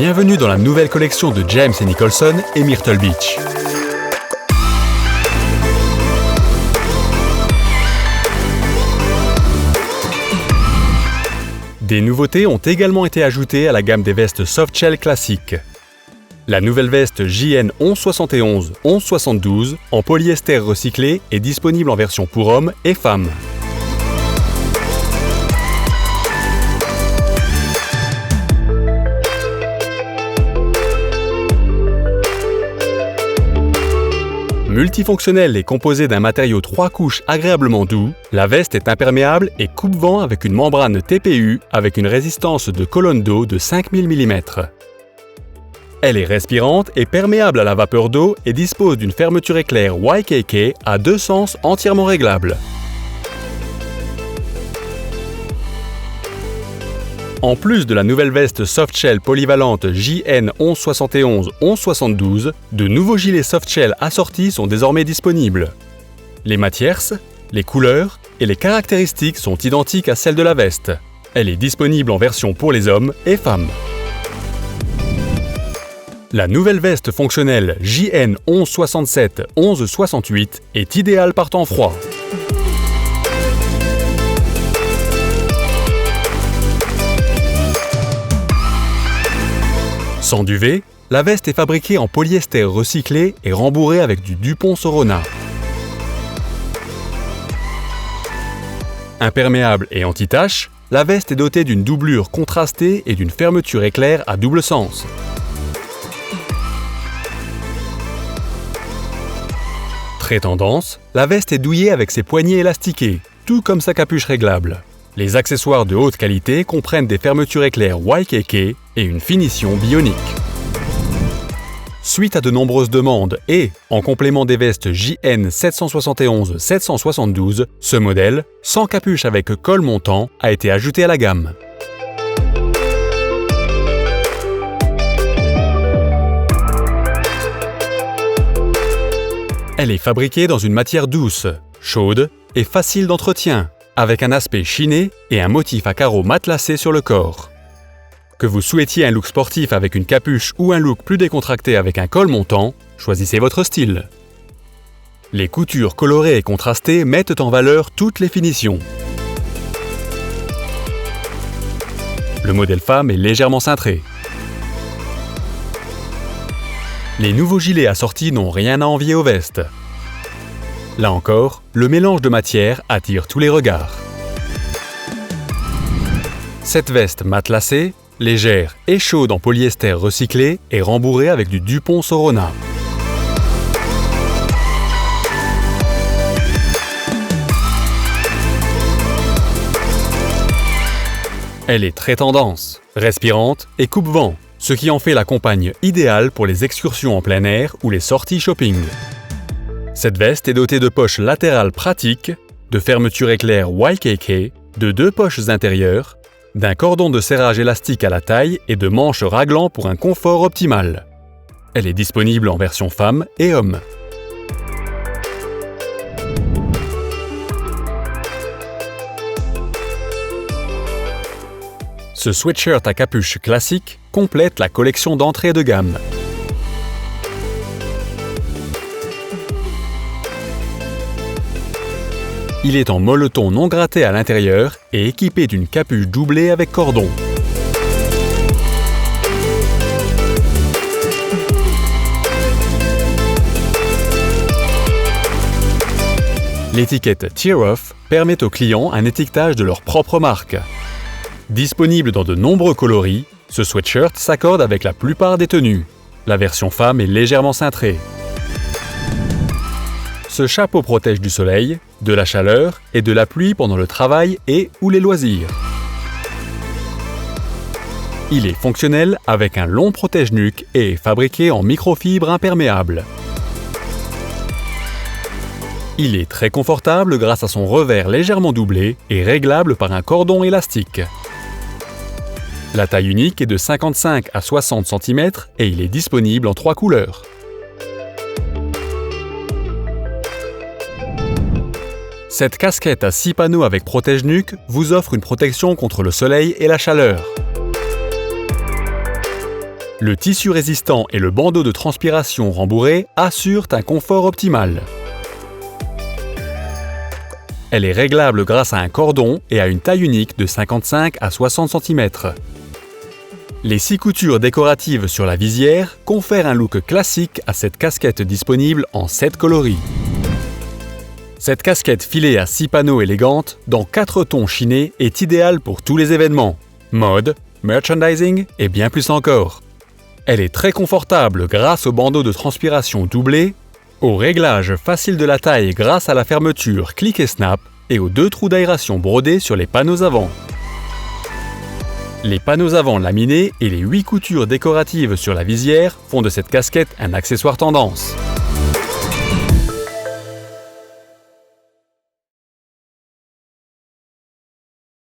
Bienvenue dans la nouvelle collection de James & Nicholson et Myrtle Beach. Des nouveautés ont également été ajoutées à la gamme des vestes Softshell classiques. La nouvelle veste JN 1171-1172 en polyester recyclé est disponible en version pour hommes et femmes. Multifonctionnelle et composée d'un matériau 3 couches agréablement doux, la veste est imperméable et coupe-vent avec une membrane TPU avec une résistance de colonne d'eau de 5000 mm. Elle est respirante et perméable à la vapeur d'eau et dispose d'une fermeture éclair YKK à 2 sens entièrement réglable. En plus de la nouvelle veste Softshell polyvalente JN 1171-1172, de nouveaux gilets Softshell assortis sont désormais disponibles. Les matières, les couleurs et les caractéristiques sont identiques à celles de la veste. Elle est disponible en version pour les hommes et femmes. La nouvelle veste fonctionnelle JN 1167-1168 est idéale par temps froid. Sans duvet, la veste est fabriquée en polyester recyclé et rembourrée avec du Dupont Sorona. Imperméable et anti-tache, la veste est dotée d'une doublure contrastée et d'une fermeture éclair à double sens. Très tendance, la veste est douillée avec ses poignées élastiquées, tout comme sa capuche réglable. Les accessoires de haute qualité comprennent des fermetures éclair YKK et une finition bionique. Suite à de nombreuses demandes et, en complément des vestes JN 771-772, ce modèle, sans capuche avec col montant, a été ajouté à la gamme. Elle est fabriquée dans une matière douce, chaude et facile d'entretien, avec un aspect chiné et un motif à carreaux matelassés sur le corps. Que vous souhaitiez un look sportif avec une capuche ou un look plus décontracté avec un col montant, choisissez votre style. Les coutures colorées et contrastées mettent en valeur toutes les finitions. Le modèle femme est légèrement cintré. Les nouveaux gilets assortis n'ont rien à envier aux vestes. Là encore, le mélange de matières attire tous les regards. Cette veste matelassée, légère et chaude en polyester recyclé est rembourrée avec du Dupont Sorona. Elle est très tendance, respirante et coupe-vent, ce qui en fait la compagne idéale pour les excursions en plein air ou les sorties shopping. Cette veste est dotée de poches latérales pratiques, de fermetures éclair YKK, de 2 poches intérieures, d'un cordon de serrage élastique à la taille et de manches raglant pour un confort optimal. Elle est disponible en version femme et homme. Ce sweatshirt à capuche classique complète la collection d'entrée de gamme. Il est en molleton non gratté à l'intérieur et équipé d'une capuche doublée avec cordon. L'étiquette Tear Off permet aux clients un étiquetage de leur propre marque. Disponible dans de nombreux coloris, ce sweatshirt s'accorde avec la plupart des tenues. La version femme est légèrement cintrée. Ce chapeau protège du soleil, de la chaleur et de la pluie pendant le travail et/ou les loisirs. Il est fonctionnel avec un long protège-nuque et est fabriqué en microfibre imperméable. Il est très confortable grâce à son revers légèrement doublé et réglable par un cordon élastique. La taille unique est de 55 à 60 cm et il est disponible en 3 couleurs. Cette casquette à 6 panneaux avec protège-nuque vous offre une protection contre le soleil et la chaleur. Le tissu résistant et le bandeau de transpiration rembourré assurent un confort optimal. Elle est réglable grâce à un cordon et à une taille unique de 55 à 60 cm. Les 6 coutures décoratives sur la visière confèrent un look classique à cette casquette disponible en 7 coloris. Cette casquette filée à 6 panneaux élégante, dans 4 tons chinés, est idéale pour tous les événements. Mode, merchandising et bien plus encore. Elle est très confortable grâce au bandeau de transpiration doublé, au réglage facile de la taille grâce à la fermeture click et snap et aux 2 trous d'aération brodés sur les panneaux avant. Les panneaux avant laminés et les 8 coutures décoratives sur la visière font de cette casquette un accessoire tendance.